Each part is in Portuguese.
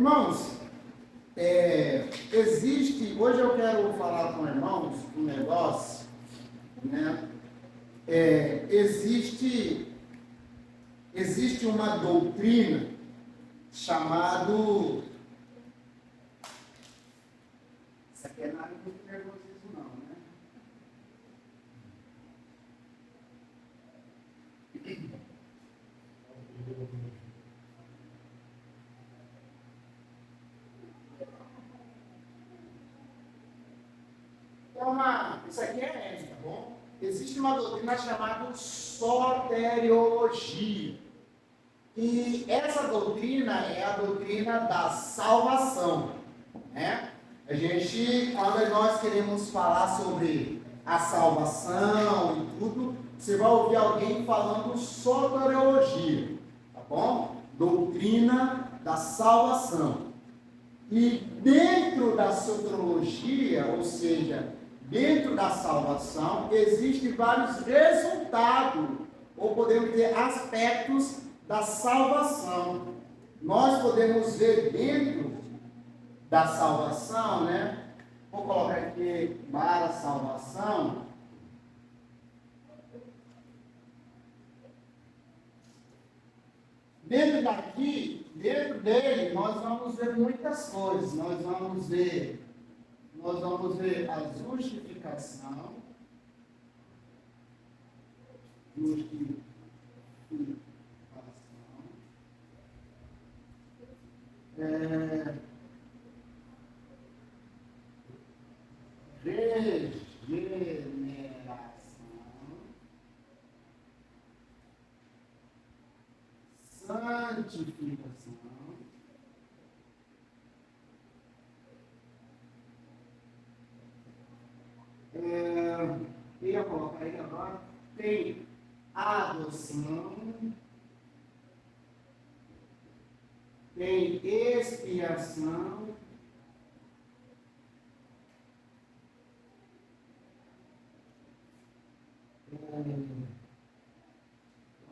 Irmãos, hoje eu quero falar com irmãos um negócio, né? Existe uma doutrina chamado... Isso aqui é nada muito nervosismo não, né? Isso aqui é tá bom? Existe uma doutrina chamada soteriologia. E essa doutrina é a doutrina da salvação, né? Quando nós queremos falar sobre a salvação e tudo, você vai ouvir alguém falando soteriologia, tá bom? Doutrina da salvação. E dentro da soteriologia, ou seja, dentro da salvação, existem vários resultados, ou podemos dizer aspectos da salvação. Nós podemos ver dentro da salvação, né? Vou colocar aqui para a salvação. Dentro dele, nós vamos ver muitas coisas. Nós vamos ver a justificação. Regeneração, santificação, eu ia colocar aí agora, tem adoção, tem expiação,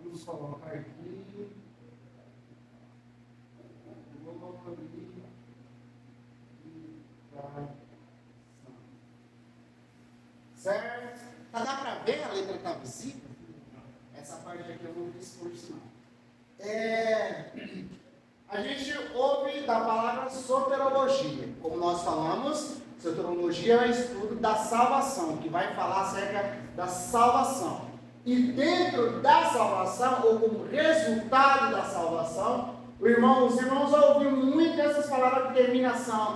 vamos colocar aqui, certo? Dá para ver? A letra está visível? Essa parte aqui eu não fiz curso não. A gente ouve da palavra soteriologia. Como nós falamos, soteriologia é o estudo da salvação, que vai falar acerca da salvação. E dentro da salvação, ou como resultado da salvação, os irmãos ouviram muito essas palavras de terminação.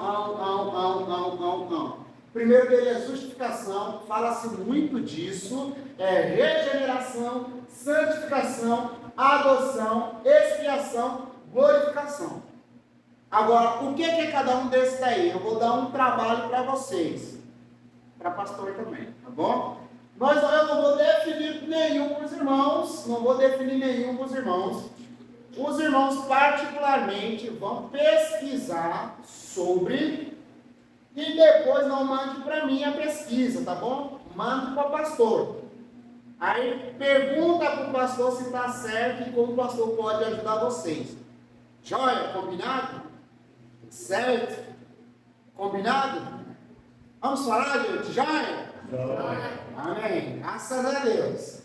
Não. Primeiro dele é justificação, fala-se muito disso, regeneração, santificação, adoção, expiação, glorificação. Agora, o que é cada um desses daí? Eu vou dar um trabalho para vocês, para pastor também, tá bom? Eu não vou definir nenhum para os irmãos, Os irmãos particularmente vão pesquisar sobre e depois não mande para mim a pesquisa, tá bom? Mande para o pastor. Aí pergunta para o pastor se está certo e como o pastor pode ajudar vocês. Joia, combinado? Certo? Combinado? Vamos falar, gente? Joia? Amém. Graças a Deus.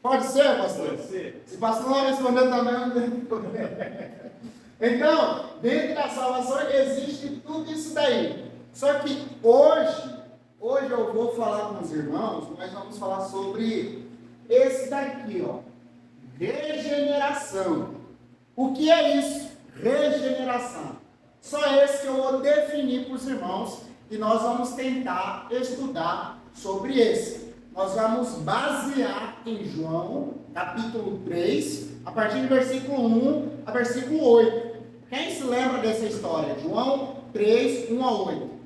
Pode ser, pastor? Pode ser. Se o pastor não responder também, não tem problema. Então, dentro da salvação existe tudo isso daí. Só que hoje eu vou falar com os irmãos, nós vamos falar sobre esse daqui, ó. Regeneração. O que é isso? Regeneração. Só esse que eu vou definir para os irmãos e nós vamos tentar estudar sobre esse. Nós vamos basear em João, capítulo 3, a partir do versículo 1 a versículo 8. Quem se lembra dessa história? João 3, 1 a 8.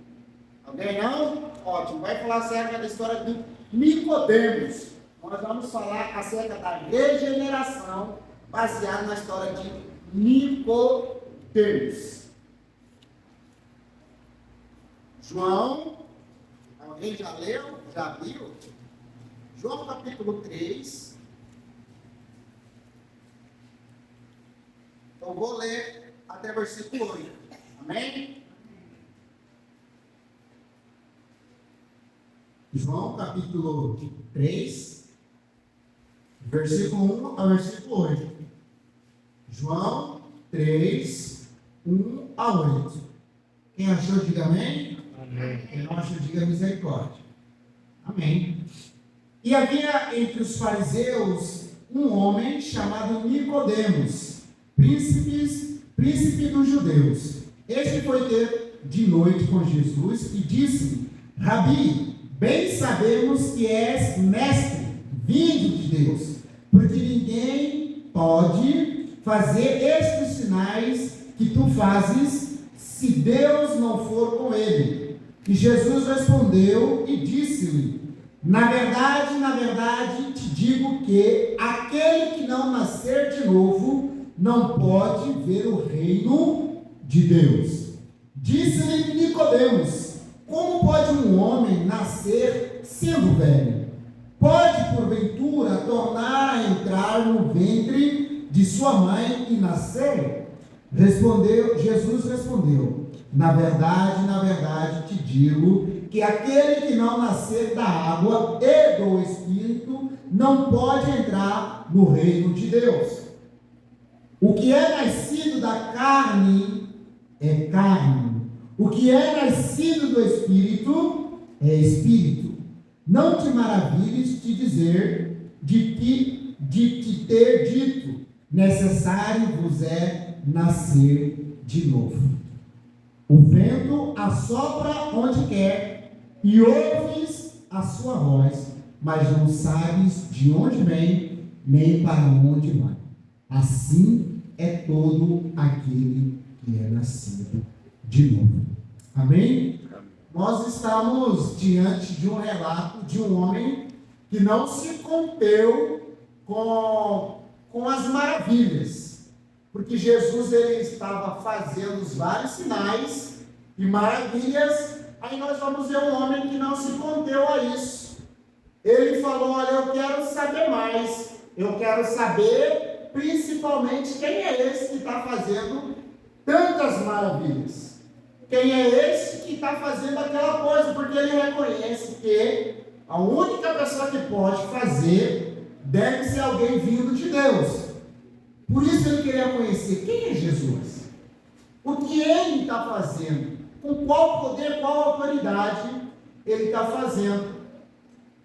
Alguém não? Ótimo. Vai falar acerca da história de Nicodemos. Nós vamos falar acerca da regeneração, baseado na história de Nicodemos. João, alguém já leu? Já viu? João capítulo 3. Eu vou ler até versículo 8. Amém? João capítulo 3, versículo 1 ao versículo 8. João 3, 1 a 8. Quem achou, diga amém. Amém. Quem não achou, diga misericórdia. Amém. E havia entre os fariseus um homem chamado Nicodemos, príncipe dos judeus. Este foi ter de noite com Jesus e disse: Rabi, bem sabemos que és mestre, vindo de Deus, porque ninguém pode fazer estes sinais que tu fazes se Deus não for com ele. E Jesus respondeu e disse-lhe: na verdade, te digo que aquele que não nascer de novo não pode ver o reino de Deus. Disse-lhe Nicodemos: como pode um homem nascer sendo velho? Pode, porventura, tornar a entrar no ventre de sua mãe e nascer? Jesus respondeu: na verdade, te digo que aquele que não nascer da água e do Espírito não pode entrar no reino de Deus. O que é nascido da carne é carne, o que é nascido do Espírito é Espírito. Não te maravilhes de dizer, de te ter dito, necessário vos é nascer de novo. O vento assopra onde quer, e ouves a sua voz, mas não sabes de onde vem, nem para onde vai. Assim é todo aquele que é nascido de novo. Amém? Nós estamos diante de um relato de um homem que não se conteu com as maravilhas, porque Jesus ele estava fazendo os vários sinais e maravilhas. Aí nós vamos ver um homem que não se conteu a isso. Ele falou: olha, eu quero saber mais. Eu quero saber principalmente quem é esse que está fazendo tantas maravilhas. Quem é esse que está fazendo aquela coisa? Porque ele reconhece que a única pessoa que pode fazer deve ser alguém vindo de Deus. Por isso ele queria conhecer quem é Jesus. O que ele está fazendo. Com qual poder, qual autoridade ele está fazendo.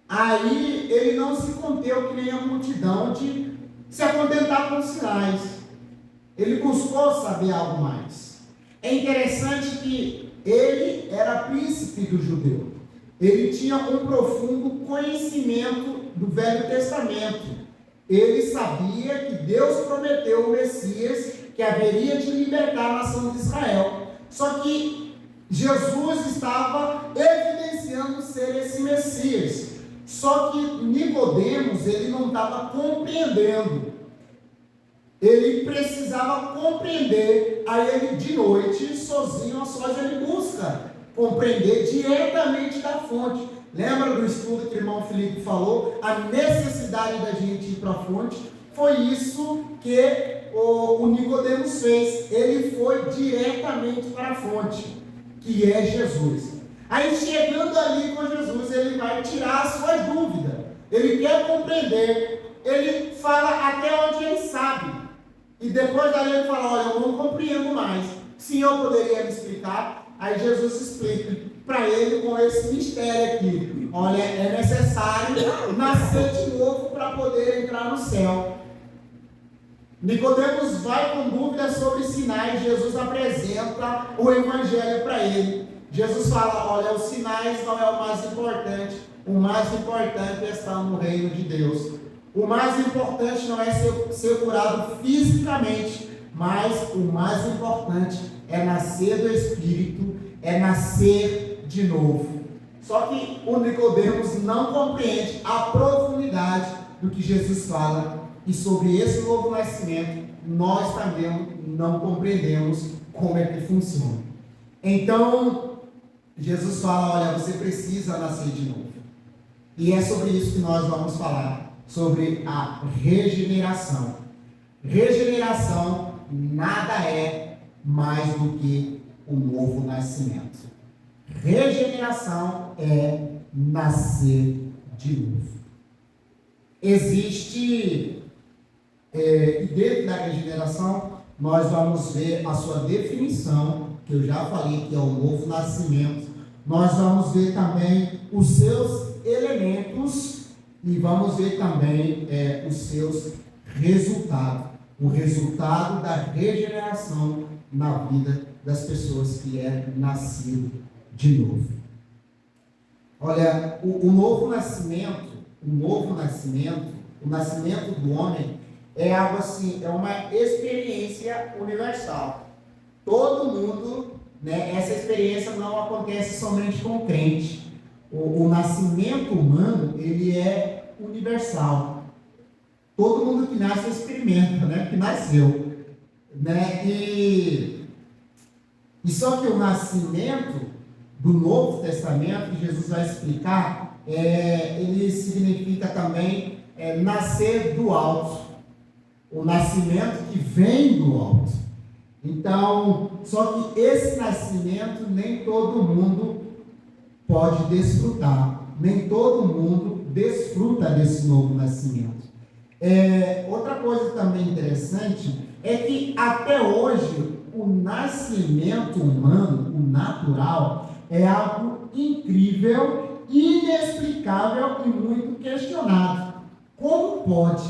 Aí ele não se conteu que nem a multidão de se acontentar com os sinais. Ele buscou saber algo mais. É interessante que ele era príncipe do judeu. Ele tinha um profundo conhecimento do Velho Testamento. Ele sabia que Deus prometeu o Messias que haveria de libertar a nação de Israel. Só que Jesus estava evidenciando ser esse Messias. Só que Nicodemos, ele não estava compreendendo. Ele precisava compreender. Aí ele de noite, sozinho, a sós, ele busca compreender diretamente da fonte. Lembra do estudo que o irmão Felipe falou? A necessidade da gente ir para a fonte. Foi isso que o Nicodemos fez. Ele foi diretamente para a fonte, que é Jesus. Aí chegando ali com Jesus, ele vai tirar a sua dúvida. Ele quer compreender. Ele fala até onde ele sabe. E depois dali ele fala: olha, eu não compreendo mais. O Senhor poderia me explicar? Aí Jesus explica para ele com esse mistério aqui: olha, é necessário nascer de novo para poder entrar no céu. Nicodemos vai com dúvidas sobre sinais. Jesus apresenta o evangelho para ele. Jesus fala: olha, os sinais não é o mais importante. O mais importante é estar no reino de Deus. O mais importante não é ser curado fisicamente, mas o mais importante é nascer do Espírito, é nascer de novo. Só que o Nicodemos não compreende a profundidade do que Jesus fala, e sobre esse novo nascimento nós também não compreendemos como é que funciona. Então Jesus fala: olha, você precisa nascer de novo. E é sobre isso que nós vamos falar, sobre a regeneração. Regeneração nada é mais do que o novo nascimento. Regeneração é nascer de novo. Existe, e dentro da regeneração, nós vamos ver a sua definição, que eu já falei que é o novo nascimento. Nós vamos ver também os seus elementos e vamos ver também os seus resultados. O resultado da regeneração na vida das pessoas que é nascido de novo. Olha, o novo nascimento, o nascimento do homem é algo assim, é uma experiência universal. Todo mundo, né, essa experiência não acontece somente com o crente. O nascimento humano, ele é universal. Todo mundo que nasce experimenta, né, que nasceu, né, e só que o nascimento do Novo Testamento, que Jesus vai explicar, ele significa também nascer do alto, o nascimento que vem do alto. Então, só que esse nascimento nem todo mundo pode desfrutar, nem todo mundo desfruta desse novo nascimento. Outra coisa também interessante é que até hoje o nascimento humano, o natural, é algo incrível, inexplicável e muito questionado. Como pode,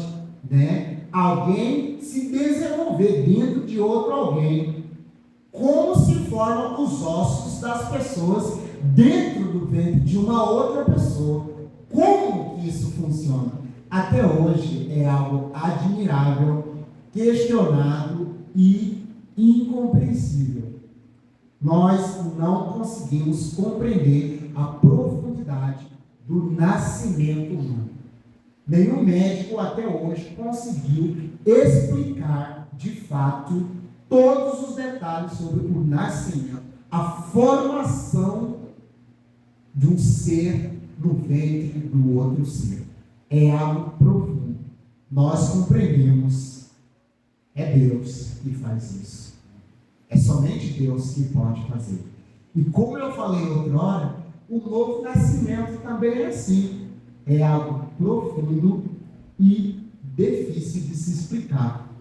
né, alguém se desenvolver dentro de outro alguém? Como se formam os ossos das pessoas dentro do ventre de uma outra pessoa? Como que isso funciona? Até hoje é algo admirável, questionado e incompreensível. Nós não conseguimos compreender a profundidade do nascimento humano. Nenhum médico até hoje conseguiu explicar de fato todos os detalhes sobre o nascimento, a formação de um ser no ventre do outro ser. É algo profundo. Nós compreendemos, é Deus que faz isso. É somente Deus que pode fazer. E como eu falei outra hora, o novo nascimento também é assim. É algo profundo e difícil de se explicar.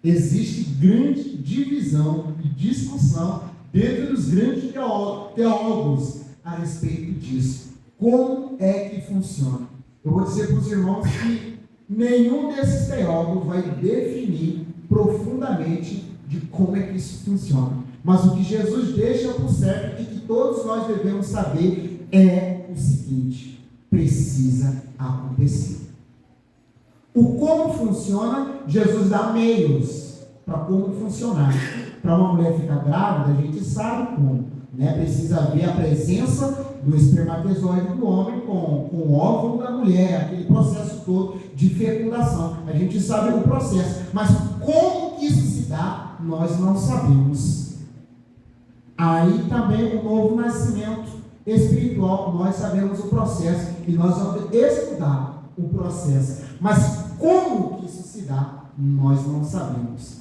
Existe grande divisão e discussão dentro dos grandes teólogos a respeito disso. Como é que funciona? Eu vou dizer para os irmãos que nenhum desses teólogos vai definir profundamente de como é que isso funciona. Mas o que Jesus deixa por certo e que todos nós devemos saber é o seguinte: precisa acontecer. O como funciona, Jesus dá meios para como funcionar. Para uma mulher ficar grávida, a gente sabe como, né? Precisa haver a presença do espermatozoide do homem com o óvulo da mulher, aquele processo todo de fecundação. A gente sabe o processo, mas como que isso se dá, nós não sabemos. Aí também o novo nascimento espiritual, nós sabemos o processo e nós vamos estudar o processo. Mas como que isso se dá, nós não sabemos.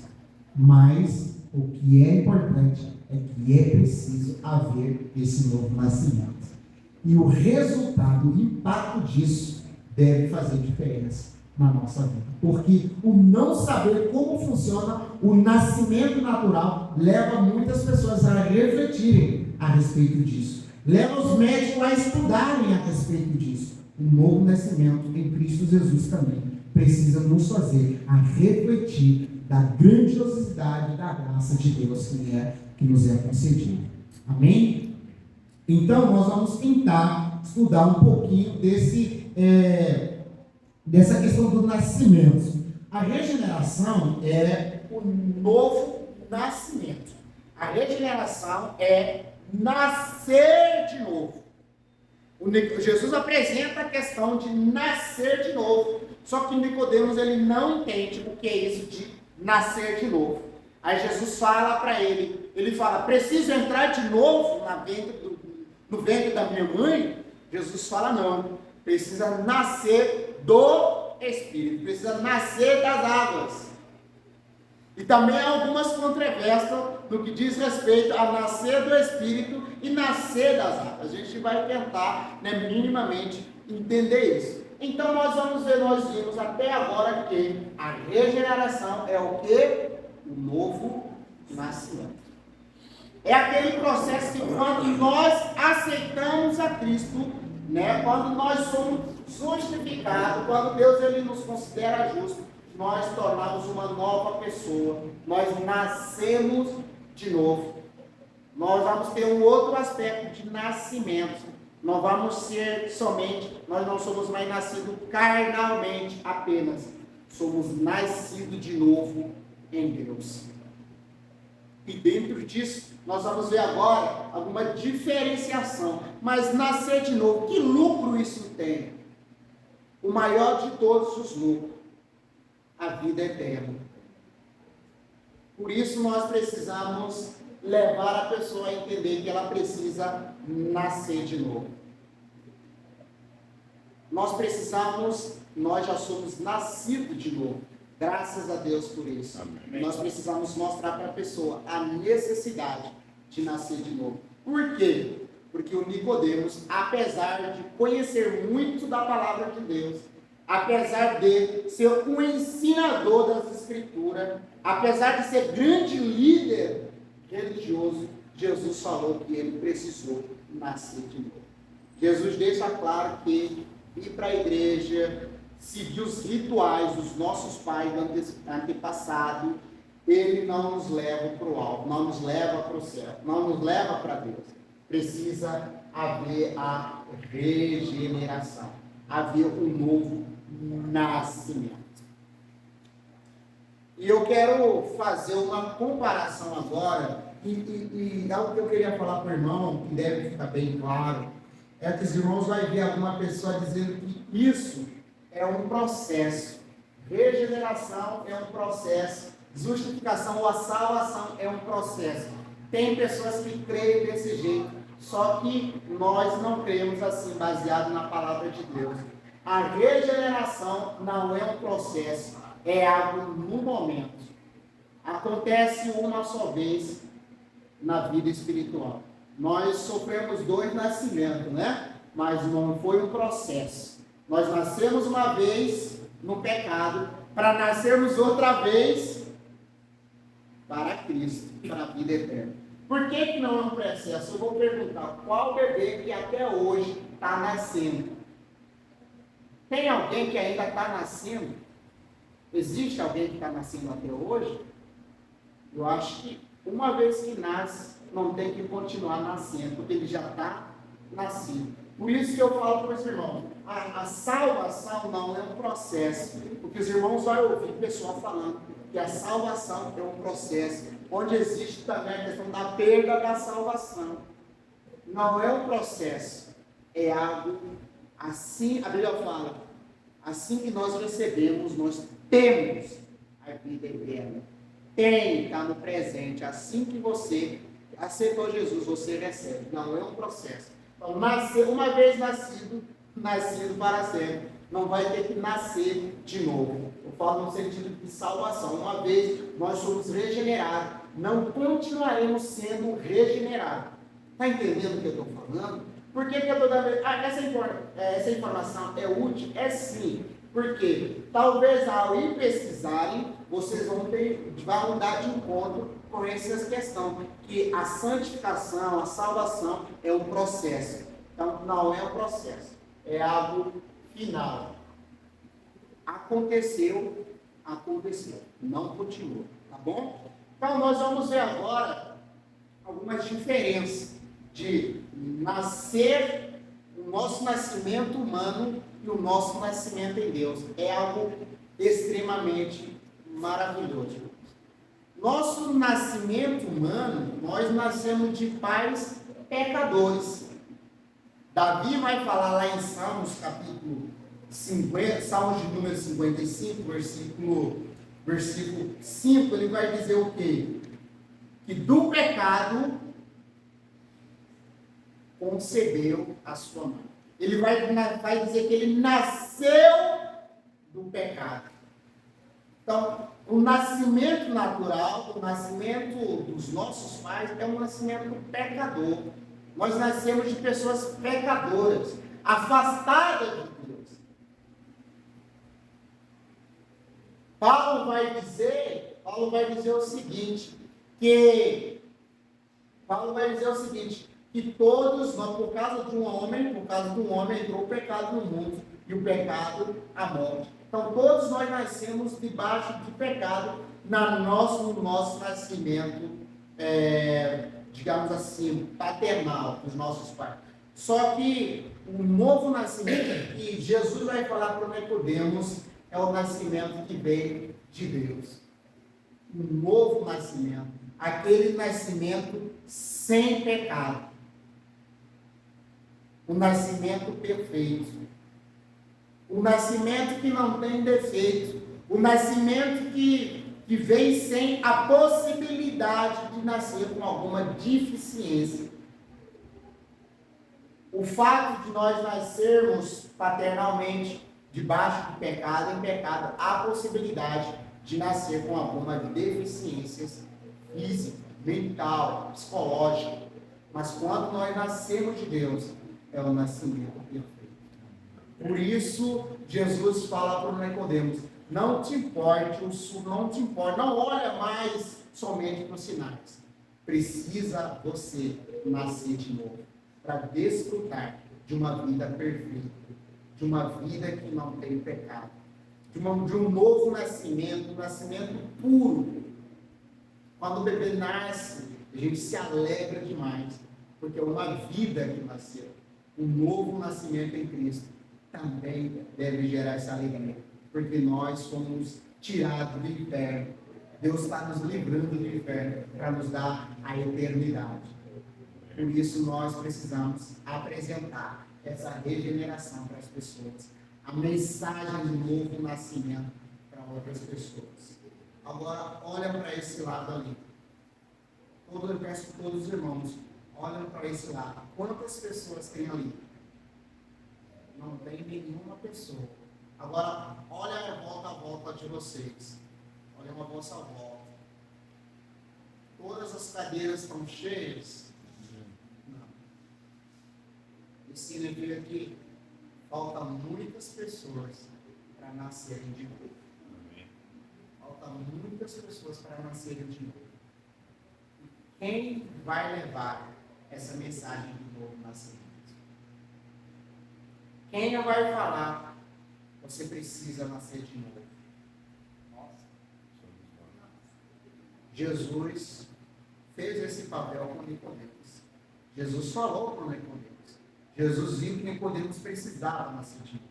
Mas o que é importante é que é preciso haver esse novo nascimento. E o resultado, o impacto disso deve fazer diferença na nossa vida. Porque o não saber como funciona o nascimento natural leva muitas pessoas a refletirem a respeito disso. Leva os médicos a estudarem a respeito disso. O novo nascimento em Cristo Jesus também precisa nos fazer a refletir da grandiosidade da graça de Deus que nos é concedida. Amém? Então, nós vamos tentar estudar um pouquinho dessa questão do nascimento. A regeneração é o novo nascimento. A regeneração é nascer de novo. Jesus apresenta a questão de nascer de novo. Só que Nicodemos ele não entende o que é isso de nascer de novo. Aí Jesus fala para ele fala: preciso entrar de novo no ventre da minha mãe? Jesus fala: não, precisa nascer do Espírito, precisa nascer das águas. E também há algumas controvérsias no que diz respeito a nascer do Espírito e nascer das águas. A gente vai tentar, minimamente, entender isso. Então nós vimos até agora que a regeneração é o que? O novo nascimento. É aquele processo que quando nós aceitamos a Cristo, quando nós somos justificados, quando Deus ele nos considera justos, nós tornamos uma nova pessoa, nós nascemos de novo. Nós vamos ter um outro aspecto de nascimento. Não vamos ser nós não somos mais nascidos carnalmente apenas, somos nascidos de novo em Deus. E dentro disso, nós vamos ver agora alguma diferenciação. Mas nascer de novo, que lucro isso tem? O maior de todos os lucros, a vida eterna. Por isso nós precisamos levar a pessoa a entender que ela precisa nascer de novo. Nós já somos nascidos de novo. Graças a Deus por isso. Amém. Nós precisamos mostrar para a pessoa a necessidade de nascer de novo. Por quê? Porque o Nicodemos, apesar de conhecer muito da palavra de Deus, apesar de ser um ensinador das Escrituras, apesar de ser grande líder religioso, Jesus falou que ele precisou nascer de novo. Jesus deixa claro que ir para a igreja, seguir os rituais dos nossos pais antepassados, ele não nos leva para o alto, não nos leva para o céu, não nos leva para Deus. Precisa haver a regeneração, haver um novo nascimento. E eu quero fazer uma comparação agora, e algo que eu queria falar para o irmão, que deve ficar bem claro, é que os irmãos vão ver alguma pessoa dizendo que isso é um processo. Regeneração é um processo. Justificação ou a salvação é um processo. Tem pessoas que creem desse jeito, só que nós não cremos assim, baseado na palavra de Deus. A regeneração não é um processo, é algo no momento. Acontece uma só vez na vida espiritual. Nós sofremos 2 nascimentos, mas não foi um processo. Nós nascemos uma vez no pecado, para nascermos outra vez para Cristo, para a vida eterna. Por que não é um processo? Eu vou perguntar, qual bebê que até hoje está nascendo? Tem alguém que ainda está nascendo? Existe alguém que está nascendo até hoje? Eu acho que uma vez que nasce, não tem que continuar nascendo, porque ele já está nascido. Por isso que eu falo para os irmãos, a salvação não é um processo, porque os irmãos vão ouvir o pessoal falando que a salvação é um processo, onde existe também a questão da perda da salvação. Não é um processo, é algo assim, a Bíblia fala, assim que nós recebemos, nós temos a vida eterna. Está no presente, assim que você aceitou Jesus, você recebe. Não é um processo. Então, uma vez nascido para sempre, não vai ter que nascer de novo. Eu falo no sentido de salvação. Uma vez nós somos regenerados, não continuaremos sendo regenerados. Está entendendo o que eu estou falando? Por que eu estou dando... essa informação é útil? É sim. Porque talvez ao ir pesquisarem, vocês vão dar de encontro com essa questão, que a santificação, a salvação é um processo. Então, não é um processo, é algo final. Aconteceu, não continua, tá bom? Então, nós vamos ver agora algumas diferenças de nascer, o nosso nascimento humano e o nosso nascimento em Deus. É algo extremamente maravilhoso. Nosso nascimento humano, nós nascemos de pais pecadores. Davi vai falar lá em Salmos, capítulo 50, Salmos de número 55, versículo 5, ele vai dizer o quê? Que do pecado concebeu a sua mãe. Ele vai dizer que ele nasceu do pecado. Então, o nascimento natural, o nascimento dos nossos pais é um nascimento pecador. Nós nascemos de pessoas pecadoras, afastadas de Deus. Paulo vai dizer o seguinte, que todos nós, por causa de um homem entrou o pecado no mundo, e o pecado a morte. Então todos nós nascemos debaixo de pecado no nosso nascimento, digamos assim, paternal dos nossos pais. Só que o novo nascimento que Jesus vai falar para Nicodemos é o nascimento que vem de Deus. Um novo nascimento, aquele nascimento sem pecado, o nascimento perfeito, o nascimento que não tem defeito, o nascimento que vem sem a possibilidade de nascer com alguma deficiência. O fato de nós nascermos paternalmente debaixo do pecado, em pecado, há a possibilidade de nascer com alguma deficiência física, mental, psicológica. Mas quando nós nascemos de Deus, é o nascimento perfeito. Por isso, Jesus fala para Nicodemos: não te importe, não olha mais somente para os sinais. Precisa você nascer de novo, para desfrutar de uma vida perfeita, de uma vida que não tem pecado, de um novo nascimento, um nascimento puro. Quando o bebê nasce, a gente se alegra demais, porque é uma vida que nasceu. Um novo nascimento em Cristo também deve gerar essa alegria, porque nós somos tirados do inferno. Deus está nos livrando do inferno para nos dar a eternidade. Por isso nós precisamos apresentar essa regeneração para as pessoas, a mensagem do novo nascimento para outras pessoas. Agora, olha para esse lado ali. Eu peço que todos os irmãos olhem para esse lado. Quantas pessoas tem ali? Não tem nenhuma pessoa. Agora, olha a volta de vocês. Olha a vossa volta. Todas as cadeiras estão cheias? Não. Isso significa que faltam muitas pessoas para nascerem de novo. Faltam muitas pessoas para nascerem de novo. Quem vai levar essa mensagem do novo nascimento? Quem vai falar? Você precisa nascer de novo. Nossa. Jesus fez esse papel com Nicodemos. Jesus falou com Nicodemos. Jesus viu que Nicodemos precisava nascer de novo.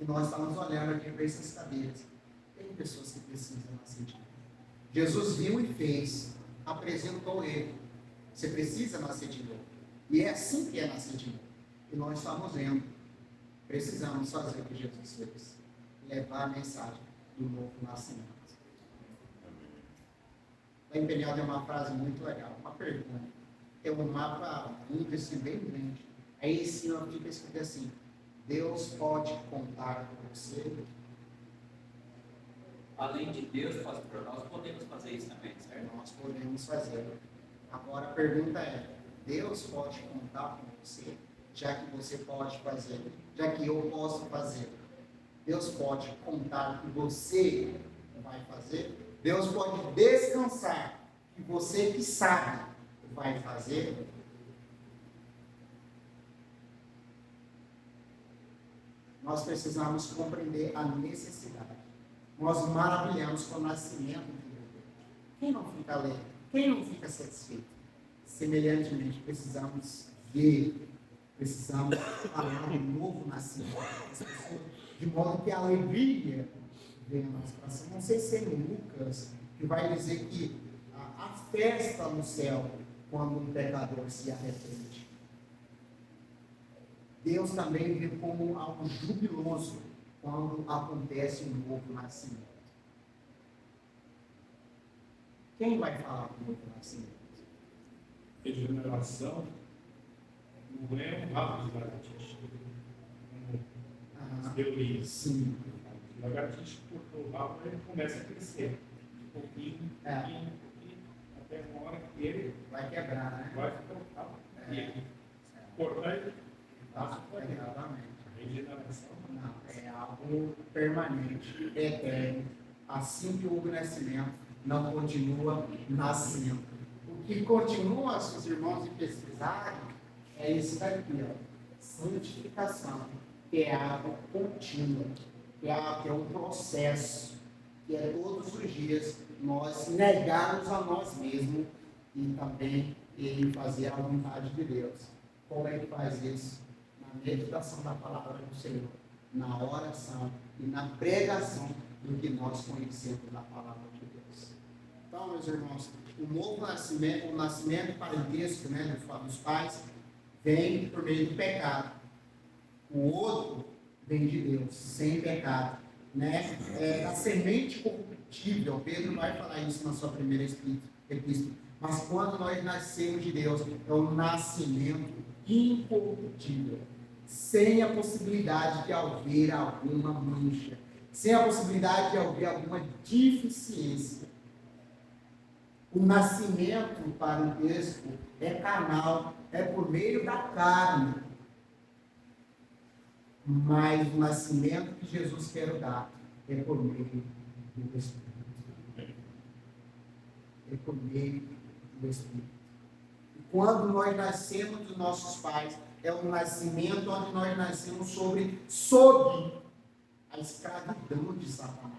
E nós estamos olhando aqui para essas cadeiras. Tem pessoas que precisam nascer de novo. Jesus viu e fez. Apresentou ele. Você precisa nascer de novo. E é assim que é nascer de novo. E nós estamos vendo. Precisamos fazer o que Jesus fez. Levar a mensagem do novo nascimento. Lá em Peniel tem uma frase muito legal. Uma pergunta. Tem um mapa muito assim, bem grande. Aí em cima fica escrito assim: Deus pode contar com você? Além de Deus, pastor, nós podemos fazer isso também, certo? Nós podemos fazer. Agora a pergunta é: Deus pode contar com você? Já que você pode fazer, já que eu posso fazer, Deus pode contar que você vai fazer? Deus pode descansar que você que sabe vai fazer? Nós precisamos compreender a necessidade. Nós maravilhamos com o nascimento de Deus. Quem não fica alegre? Quem não fica satisfeito? Semelhantemente, precisamos ver. Precisamos falar de novo nascimento das pessoas, de modo que a alegria venha no nosso coração. Não sei se é Lucas que vai dizer que a festa no céu quando um pecador se arrepende. Deus também vê como algo jubiloso quando acontece um novo nascimento. Quem vai falar do novo nascimento? Regeneração não é um rabo de lagartixa, como as teorias. Sim. Agora a gente cortou lá, ele começa a crescer. Um pouquinho, até uma hora que ele Vai quebrar, né? vai ficar um cabo. E ele cortar ele passa por ali. Exatamente. Regeneração. Não, é algo permanente, eterno. Assim que houve nascimento, não continua nascendo. O que continua, se os irmãos pesquisarem, é isso daqui, ó. Santificação, que é algo contínuo, que é um processo, que é todos os dias nós negarmos a nós mesmos e também ele fazer a vontade de Deus. Como é que faz isso? Na meditação da palavra do Senhor, na oração e na pregação do que nós conhecemos da palavra de Deus. Então, meus irmãos, o novo nascimento, o nascimento parentesco, né, dos pais, vem por meio do pecado. O outro vem de Deus, sem pecado. Né? A semente corruptível, Pedro vai falar isso na sua primeira epístola. Mas quando nós nascemos de Deus, é um nascimento incorruptível, sem a possibilidade de haver alguma mancha, sem a possibilidade de haver alguma deficiência. O nascimento parentesco é carnal, é por meio da carne. Mas o nascimento que Jesus quer dar é por meio do Espírito. É por meio do Espírito. E quando nós nascemos dos nossos pais, é um nascimento onde nós nascemos sob a escravidão de Satanás,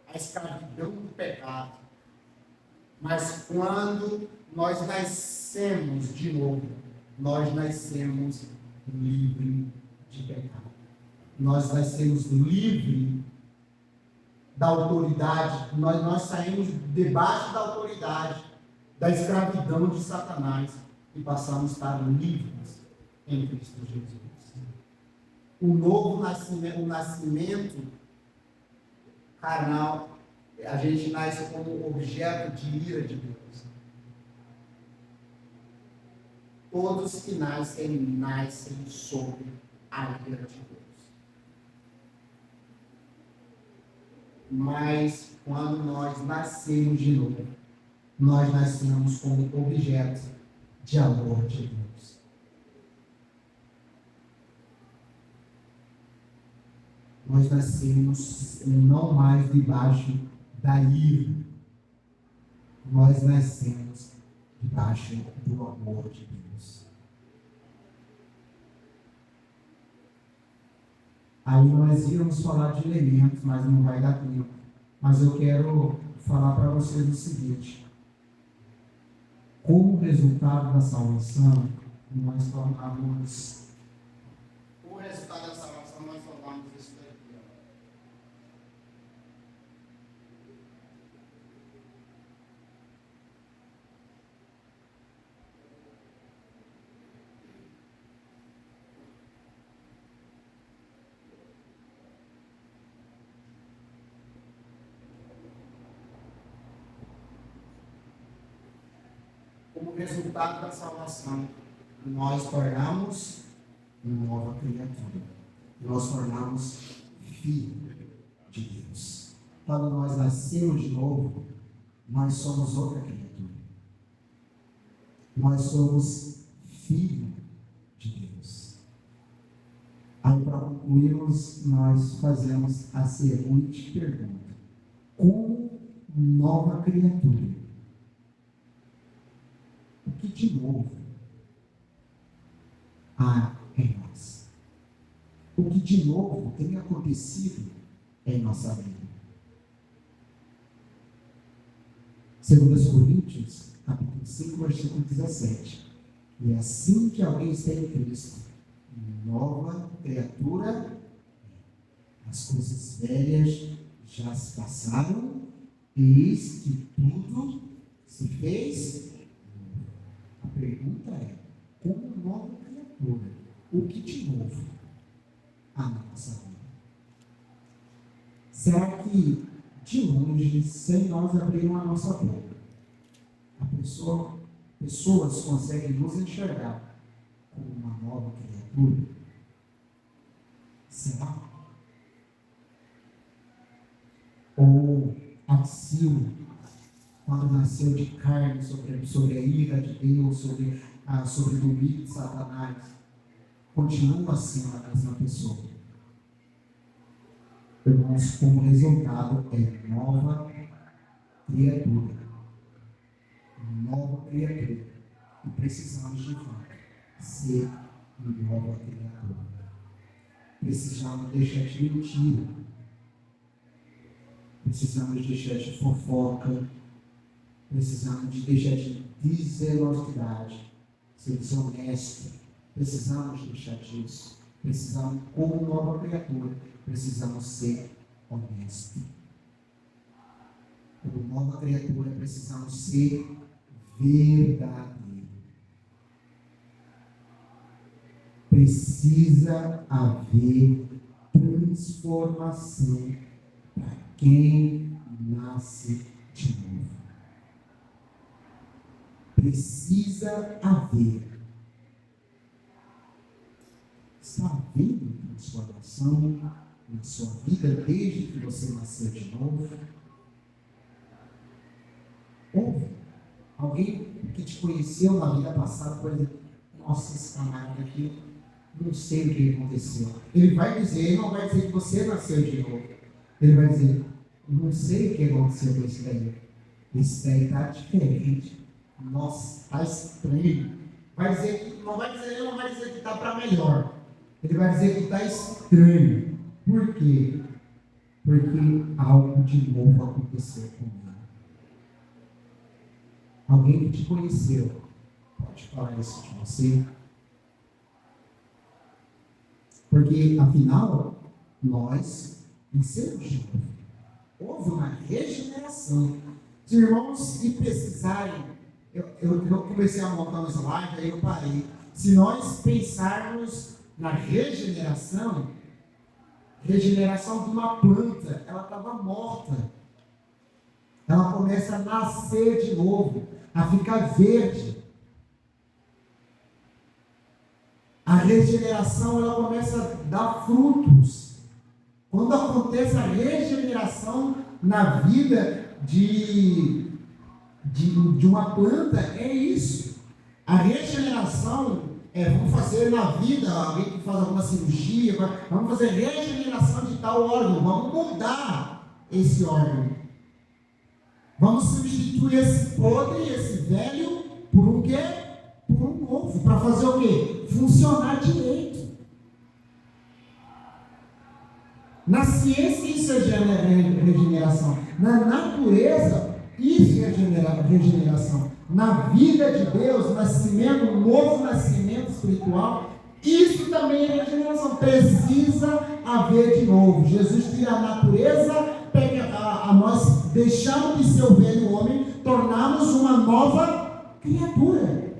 a escravidão do pecado. Mas quando nós nascemos de novo, nós nascemos livres de pecado. Nós nascemos livres da autoridade, nós saímos debaixo da autoridade, da escravidão de Satanás e passamos a estar livres em Cristo Jesus. O novo nascimento, o nascimento carnal, a gente nasce como objeto de ira de Deus. Todos que nascem sob a ira de Deus. Mas quando nós nascemos de novo, nós nascemos como objeto de amor de Deus. Nós nascemos não mais debaixo da ira. Nós nascemos debaixo do amor de Deus. Aí nós íamos falar de elementos, mas não vai dar tempo. Mas eu quero falar para vocês o seguinte. Como resultado da salvação, nós tornamos... O resultado da salvação, nós tornamos isso daqui, ó. Como resultado da salvação, nós tornamos nova criatura. Nós tornamos filho de Deus. Quando nós nascemos de novo, nós somos outra criatura. Nós somos filho de Deus. Aí, para concluirmos, nós fazemos a seguinte pergunta: como nova criatura, o que de novo há em nós? O que de novo tem acontecido em nossa vida? 2 Coríntios, capítulo 5, versículo 17. E assim que alguém está em Cristo, nova criatura, as coisas velhas já se passaram, eis que tudo se fez. A pergunta é, como nova criatura, o que de novo há na nossa vida? Será que de longe, sem nós abrirmos a nossa boca, pessoas conseguem nos enxergar como uma nova criatura? Será? ou Axil, quando nasceu de carne sobre a ira de Deus, sobre o domínio de Satanás, continua sendo a mesma pessoa. Irmãos, como resultado é nova criatura. Nova criatura. E precisamos de fato ser nova criatura. Precisamos deixar de mentira. Precisamos deixar de fofoca. Precisamos de deixar de deslealidade, ser desonesto. Precisamos deixar disso. Precisamos, como nova criatura, precisamos ser honestos. Como nova criatura, precisamos ser verdadeiros. Precisa haver transformação para quem nasce de novo. Precisa haver. Está havendo transformação na sua vida desde que você nasceu de novo? Houve alguém que te conheceu na vida passada, por exemplo, nossa, esse camarada aqui, não sei o que aconteceu. Ele não vai dizer que você nasceu de novo. Ele vai dizer, não sei o que aconteceu com esse daí. Esse daí está diferente. Nossa, está estranho. Ele não vai dizer que está para melhor. Ele vai dizer que está estranho. Por quê? Porque algo de novo aconteceu com ele. Alguém que te conheceu pode falar isso de você? Porque, afinal, nós nascemos de novo. Houve uma regeneração. Se irmãos que precisarem, eu comecei a montar um slide, aí eu parei. Se nós pensarmos na regeneração de uma planta, ela estava morta. Ela começa a nascer de novo, a ficar verde. A regeneração, ela começa a dar frutos. Quando acontece a regeneração na vida de uma planta, é isso. A regeneração vamos fazer na vida, alguém que faz alguma cirurgia, vamos fazer regeneração de tal órgão, vamos mudar esse órgão. Vamos substituir esse podre, esse velho, por um quê? Por um novo, para fazer o quê? Funcionar direito. Na ciência isso é regeneração. Na natureza isso é regeneração. Na vida de Deus, um novo nascimento espiritual, isso também é regeneração. Precisa haver de novo. Jesus tira a natureza, nós deixamos de ser o velho homem, tornamos uma nova criatura.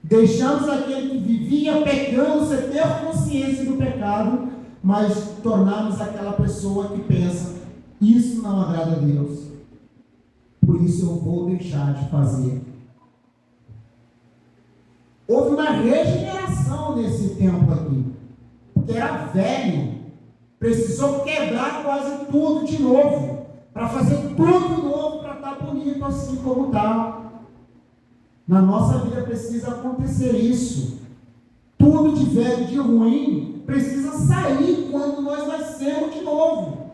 Deixamos aquele que vivia pecando, sem ter consciência do pecado, mas tornamos aquela pessoa que pensa, isso não agrada a Deus, por isso eu vou deixar de fazer. Houve uma regeneração nesse tempo aqui, porque era velho, precisou quebrar quase tudo de novo, para fazer tudo novo, para estar bonito assim como está. Na nossa vida precisa acontecer isso. Tudo de velho, de ruim, precisa sair quando nós nascemos de novo.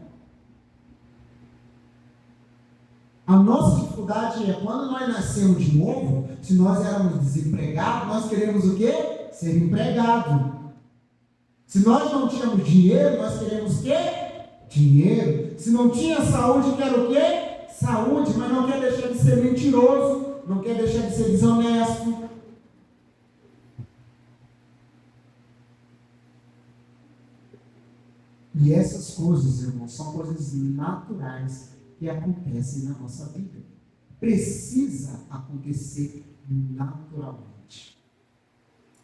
A nossa dificuldade é quando nós nascemos de novo, se nós éramos desempregados, nós queremos o quê? Ser empregado. Se nós não tínhamos dinheiro, nós queremos o quê? Dinheiro. Se não tinha saúde, quer o quê? Saúde, mas não quer deixar de ser mentiroso, não quer deixar de ser desonesto. E essas coisas, irmãos, são coisas naturais que acontecem na nossa vida. Precisa acontecer naturalmente.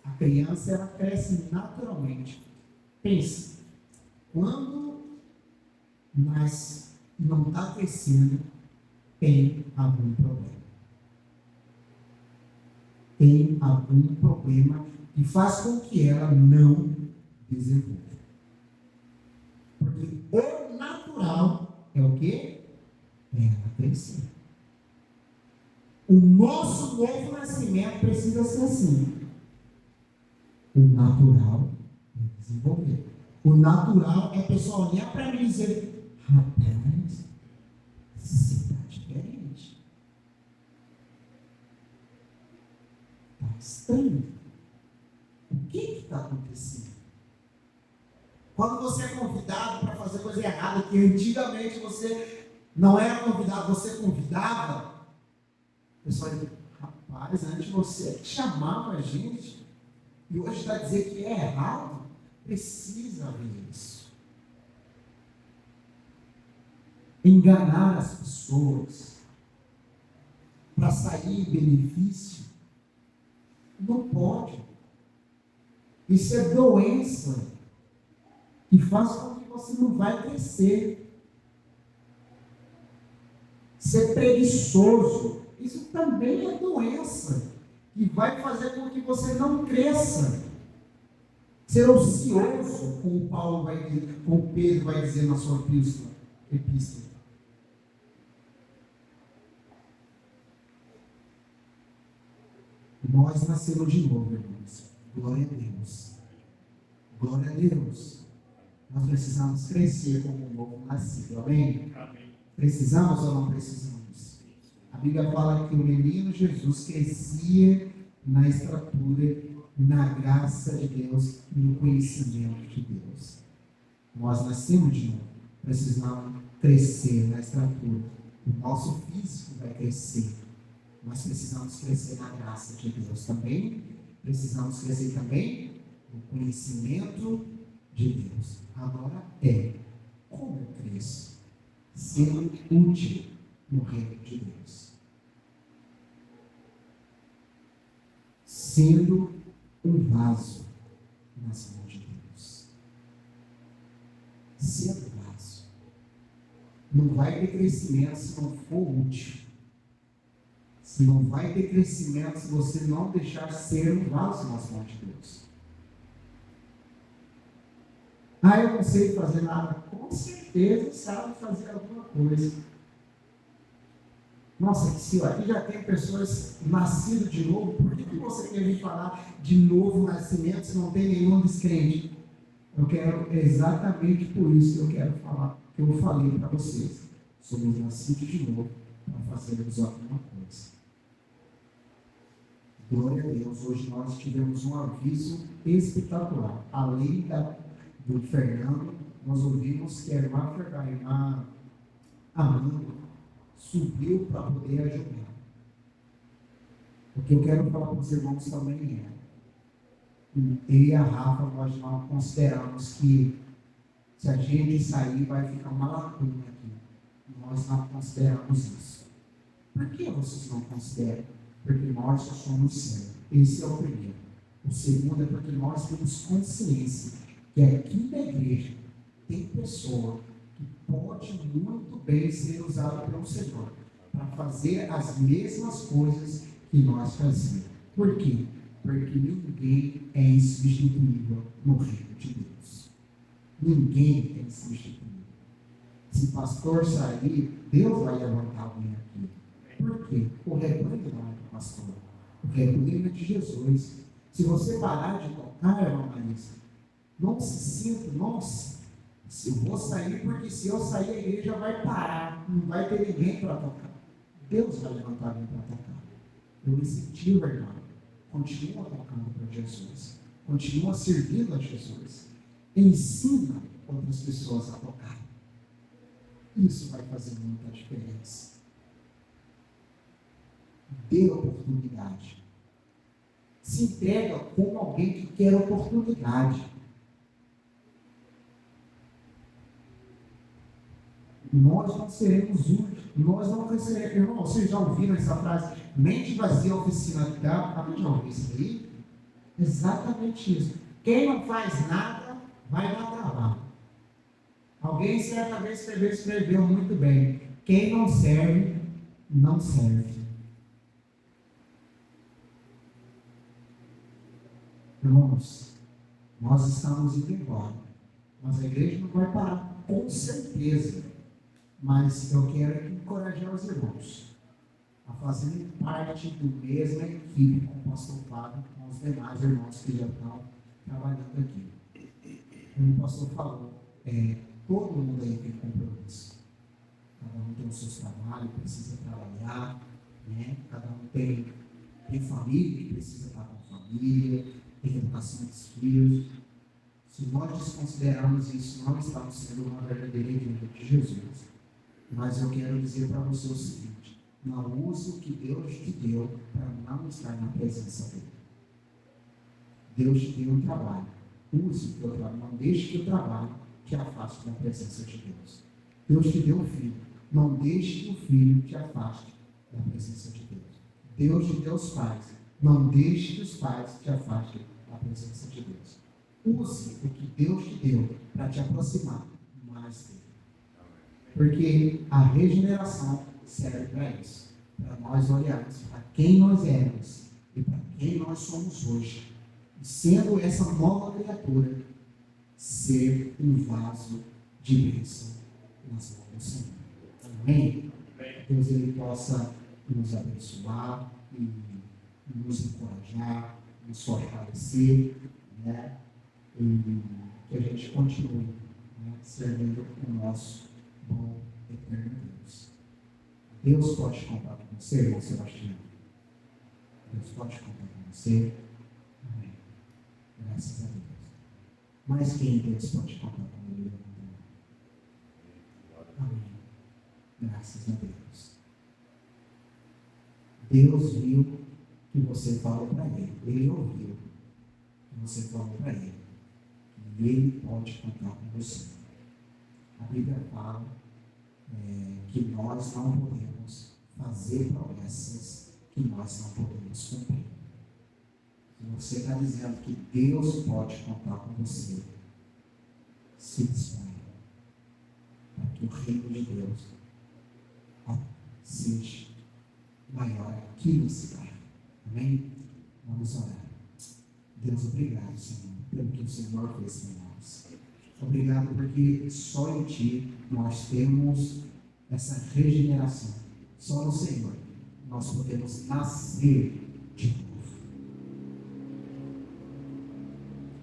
A criança, ela cresce naturalmente. Pensa, quando mas não está crescendo, tem algum problema. Tem algum problema que faz com que ela não desenvolva. Porque o natural é o quê? É ela crescer. O nosso novo nascimento precisa ser assim. O natural é desenvolver. O natural é a pessoa olhar para mim e dizer: rapaz, você está diferente. Está estranho. O que está acontecendo? Quando você é convidado para fazer coisa errada, que antigamente você não era convidado, você convidava, o pessoal diz: rapaz, antes você chamava a gente, e hoje está dizendo que é errado. Precisa ver isso. Enganar as pessoas para sair em benefício não pode. Isso é doença que faz com que você não vai crescer. Ser preguiçoso, isso também é doença que vai fazer com que você não cresça. Ser ocioso, como Paulo vai dizer, como Pedro vai dizer na sua epístola. Nós nascemos de novo, irmãos. Glória a Deus. Glória a Deus. Nós precisamos crescer como um novo nascido. Amém? Amém. Precisamos ou não precisamos? A Bíblia fala que o menino Jesus crescia na estatura, na graça de Deus e no conhecimento de Deus. Nós nascemos de novo. Precisamos crescer na estatura. O nosso físico vai crescer. Nós precisamos crescer na graça de Deus também. Precisamos crescer também no conhecimento de Deus. Agora como eu cresço? Sendo útil no reino de Deus. Sendo um vaso nas mãos de Deus. Sendo vaso. Não vai ter crescimento se não for útil. Se não vai ter crescimento se você não deixar ser um vaso nas mãos de Deus. Eu não sei fazer nada. Com certeza sabe fazer alguma coisa. Nossa, se aqui já tem pessoas nascidas de novo, por que você quer vir falar de novo nascimento se não tem nenhum descrente? Eu quero, exatamente por isso que eu quero falar, que eu falei para vocês. Somos nascidos de novo para fazermos alguma coisa. Glória a Deus, hoje nós tivemos um aviso espetacular. Além do Fernando, nós ouvimos que a irmã Amanda subiu para poder ajudar. O que eu quero falar para os irmãos também eu e a Rafa, nós não consideramos que se a gente sair vai ficar uma lacuna aqui. Nós não consideramos isso. Por que vocês não consideram? Porque nós só somos servos. Esse é o primeiro. O segundo é porque nós temos consciência que aqui na igreja tem pessoa que pode muito bem ser usada pelo Senhor para fazer as mesmas coisas que nós fazíamos. Por quê? Porque ninguém é insubstituível no reino de Deus. Ninguém é insubstituível. Se o pastor sair, Deus vai levantar alguém aqui. Por quê? O rebanho não é do pastor. O rebanho é de Jesus. Se você parar de tocar, irmã Marisa, não se sinta, nossa, se eu vou sair, porque se eu sair a igreja vai parar, não vai ter ninguém para tocar. Deus vai levantar alguém para tocar. Eu incentivo, irmão, continua tocando para Jesus, continua servindo a Jesus, ensina outras pessoas a tocar. Isso vai fazer muita diferença. Dê oportunidade. Se entrega como alguém que quer oportunidade. Nós não seremos úteis, nós não cresceremos. Irmão, vocês já ouviram essa frase? Mente vazia, oficina de diabo. Alguém já ouviu isso aí? Exatamente isso. Quem não faz nada, vai dar trabalho. Alguém certa vez escreveu muito bem. Quem não serve, não serve. Irmãos, nós estamos indo embora. Mas a igreja não vai parar, com certeza. Mas eu quero encorajar os irmãos a fazerem parte do mesma equipe com o pastor Fábio, com os demais irmãos que já estão trabalhando aqui. Como o pastor falou, todo mundo aí tem compromisso. Cada um tem o seu trabalho, precisa trabalhar, né? Cada um tem família que precisa estar com a família, tem educação dos filhos. Se nós desconsiderarmos isso, não estamos sendo uma verdadeira igreja de Jesus. Mas eu quero dizer para você o seguinte: não use o que Deus te deu para não estar na presença dele. Deus te deu um trabalho. Use o teu trabalho. Não deixe que o trabalho te afaste da presença de Deus. Deus te deu um filho. Não deixe que o filho te afaste da presença de Deus. Deus te deu os pais. Não deixe que os pais te afastem da presença de Deus. Use o que Deus te deu para te aproximar mais dele. Porque a regeneração serve para isso. Para nós olharmos para quem nós éramos e para quem nós somos hoje. E sendo essa nova criatura, ser um vaso de bênção nas mãos do Senhor. Amém? Deus ele possa nos abençoar e nos encorajar, nos fortalecer, né? E que a gente continue, né, servindo o nosso bom eterno Deus. Deus pode contar com você, irmão Sebastião. Deus pode contar com você. Amém. Graças a Deus. Mas quem Deus pode contar com ele? Amém. Graças a Deus. Deus viu que você falou para ele. Ele ouviu que você falou para ele. E ele pode contar com você. A Bíblia fala que nós não podemos fazer promessas que nós não podemos cumprir. Se você está dizendo que Deus pode contar com você, se disponha para que o reino de Deus seja maior aqui nesse lugar. Amém? Vamos orar. Deus, obrigado, Senhor, pelo que o Senhor fez por nós. Obrigado porque só em Ti nós temos essa regeneração. Só no Senhor nós podemos nascer de novo.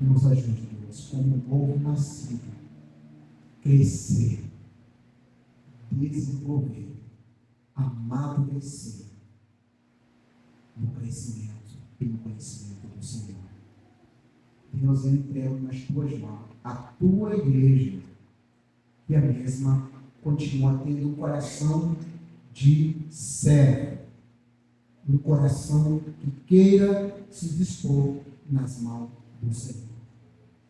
Nos ajude, Deus, como um novo nascido, crescer, desenvolver, amadurecer no crescimento e no conhecimento do Senhor. Deus, eu entrego nas Tuas mãos a Tua igreja, que a mesma continua tendo um coração de servo, um coração que queira se dispor nas mãos do Senhor.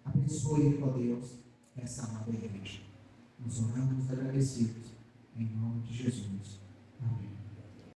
Abençoe, ó Deus, essa amada igreja. Nos oramos agradecidos, em nome de Jesus.